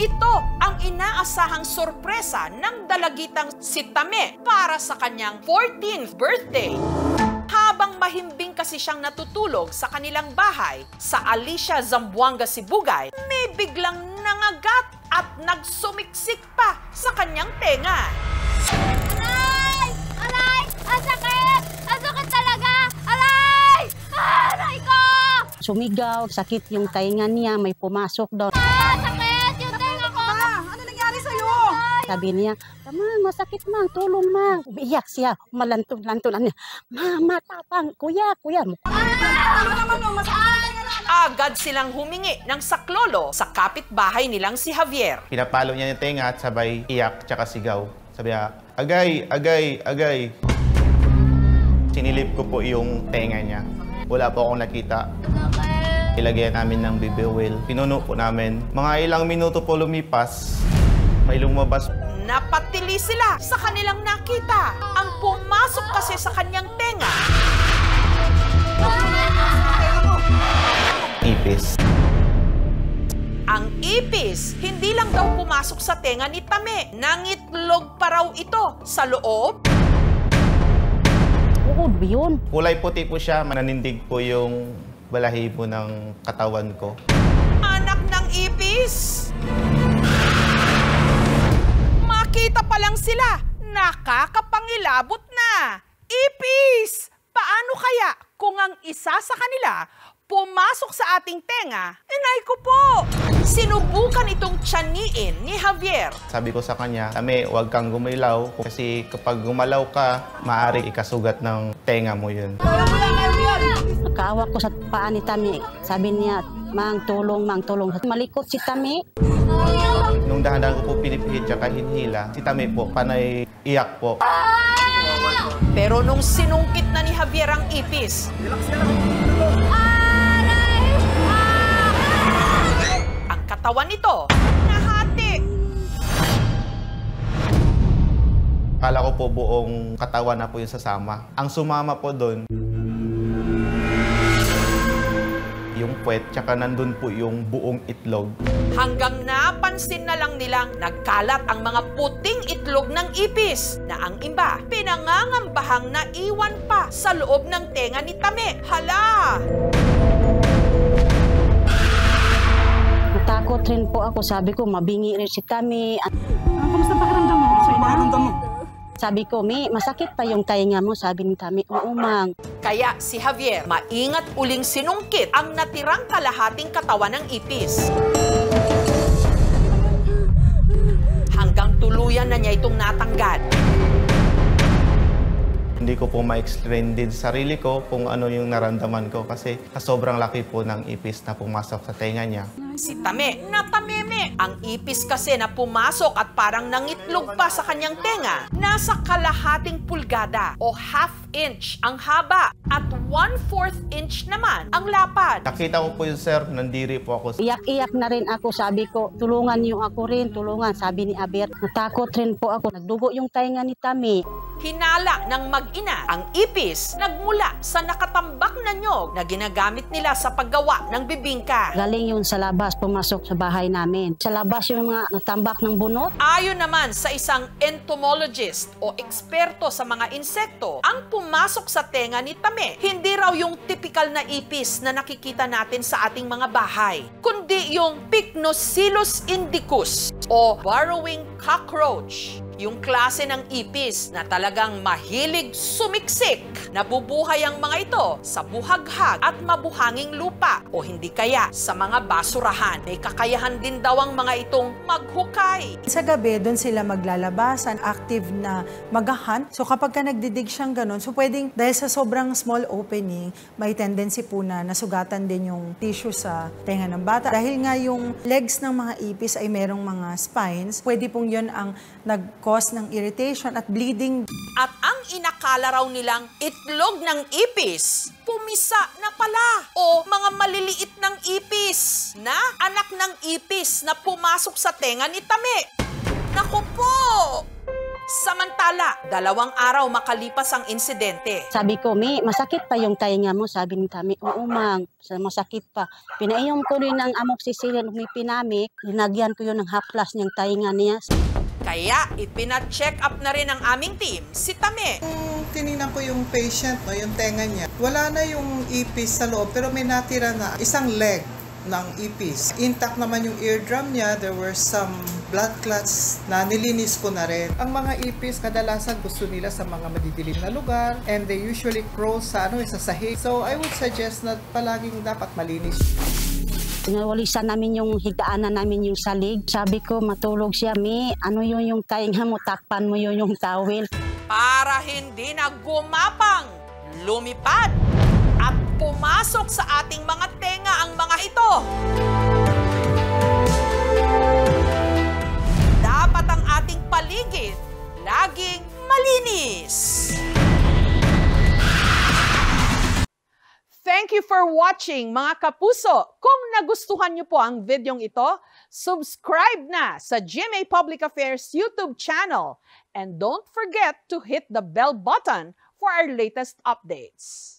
Ito ang inaasahang sorpresa ng dalagitang si Tame para sa kanyang 14th birthday. Habang mahimbing kasi siyang natutulog sa kanilang bahay sa Alicia, Zamboanga, Sibugay, may biglang nangagat at nagsumiksik pa sa kanyang tenga. Aray! Aray! Ang sakit! Ang sakit talaga! Aray! Aray ko! Sumigaw, sakit yung tainga niya, may pumasok daw. Sakit yung tenga ko! Ano nangyari sa'yo? Sabi niya, Mang, masakit mang, tulong mang. Umiiyak siya, malantong-lantonan niya. Mama, tapang, kuya. Agad silang humingi ng saklolo sa kapitbahay nilang si Javier. Pinapalo niya yung tenga at sabay iyak tsaka sigaw. Sabi niya, agay, agay, agay. Sinilip ko po yung tenga niya. Wala po akong nakita. Ilagyan namin ng baby oil. Pinuno po namin. Mga ilang minuto po lumipas, may lumabas. Napatili sila sa kanilang nakita. Ang pumasok kasi sa kanyang tenga. Ipis. Ang ipis, hindi lang daw pumasok sa tenga ni Tame. Nangitlog pa raw ito sa loob. Oo, yun. Kulay puti po siya. Mananindig po yung balahibo ng katawan ko. Anak ng ipis! Makita pa lang sila, nakakapangilabot na. Ipis! Paano kaya kung ang isa sa kanila pumasok sa ating tenga? Inay ko po! Sinubukan itong tiyaниin ni Javier. Sabi ko sa kanya, Tame, huwag kang gumilaw kasi kapag gumalaw ka, maaari ikasugat ng tenga mo yun. Nakaawa ko sa paa ni Tami. Sabi niya, Mang, tulong. Malikot si Tami. Nung dahan-dahan ko po pinipihit tsaka hinhila, si Tame po, panay iyak po. Pero nung sinungkit na ni Javier ang ipis, ang katawan nito nahati. Kala ko po buong katawan na po yung sasama. Ang sumama po doon, yung puwet, tsaka nandun po yung buong itlog. Hanggang napansin na lang nilang nagkalat ang mga puting itlog ng ipis na ang iba pinangangambahang naiwan pa sa loob ng tenga ni Tame. Hala! Natakot rin po ako. Sabi ko, mabingi rin si Tami. Kamusta pakiramdam mo? Pakiramdam mo? Sabi ko, masakit pa yung tainga mo. Sabi ni Tami, oo, Mang. Kaya si Javier, maingat uling sinungkit ang natirang kalahating katawan ng ipis. Hanggang tuluyan na niya itong natanggal. Hindi ko po ma-explain din sa sarili ko kung ano yung naramdaman ko kasi sobrang laki po ng ipis na pumasok sa tenga niya. Si Tame, natameme. Ang ipis kasi na pumasok at parang nangitlog pa sa kanyang tenga, nasa kalahating pulgada o half-inch ang haba at 1/4 inch naman ang lapad. Nakita ko po yun, sir, nandiri po ako. Iyak-iyak na rin ako. Sabi ko, tulungan niyo ako rin, tulungan. Sabi ni Aber, natakot rin po ako. Nagdugo yung tainga ni Tami. Hinala ng mag-ina ang ipis nagmula sa nakatambak na nyog na ginagamit nila sa paggawa ng bibingka. Galing yun sa labas, pumasok sa bahay namin. Sa labas yung mga natambak ng bunot. Ayon naman sa isang entomologist o eksperto sa mga insekto, ang pumasok sa tenga ni Tame, hindi raw yung typical na ipis na nakikita natin sa ating mga bahay, kundi yung Pycnosilus indicus o burrowing cockroach. Yung klase ng ipis na talagang mahilig sumiksik. Nabubuhay ang mga ito sa buhaghag at mabuhanging lupa o hindi kaya sa mga basurahan. May kakayahan din daw ang mga itong maghukay. Sa gabi, doon sila maglalabasan, active na mag-hunt. So kapag ka nagdidig siyang ganun, so pwedeng, dahil sa sobrang small opening, may tendency po na nasugatan din yung tissue sa tenga ng bata. Dahil nga yung legs ng mga ipis ay merong mga spines, pwede pong yun ang nag-cause ng irritation at bleeding. At ang inakala raw nilang itlog ng ipis, pumisa na pala o mga maliliit ng ipis na anak ng ipis na pumasok sa tenga ni Tame. Naku po! Samantala, 2 araw makalipas ang insidente. Sabi ko, Mi, masakit pa yung tainga mo. Sabi ni Tami, oo mang, masakit pa. Pinainom ko rin ng amoxicillin, pinamik. Linagyan ko yun ng haplas niyang tainga niya. Kaya ipina-check up na rin ng aming team si Tami. Tinignan ko yung patient, yung tenga niya. Wala na yung ipis sa loob, pero may natira na isang leg ng ipis. Intact naman yung eardrum niya. There were some blood clots na nilinis ko na rin. Ang mga ipis, kadalasan gusto nila sa mga madidilim na lugar and they usually crawl sa sahig. So I would suggest na palaging dapat malinis. Nawalisan namin yung higdaanan namin yung salig. Sabi ko, matulog siya, Mi. Ano yun yung tainga mo? Takpan mo yun yung towel. Para hindi na gumapang, lumipad, at pumasok sa ating mga tenga ang mga ito. Dapat ang ating paligid laging malinis. Thank you for watching, mga kapuso. Kung nagustuhan niyo po ang videong ito, subscribe na sa GMA Public Affairs YouTube channel. And don't forget to hit the bell button for our latest updates.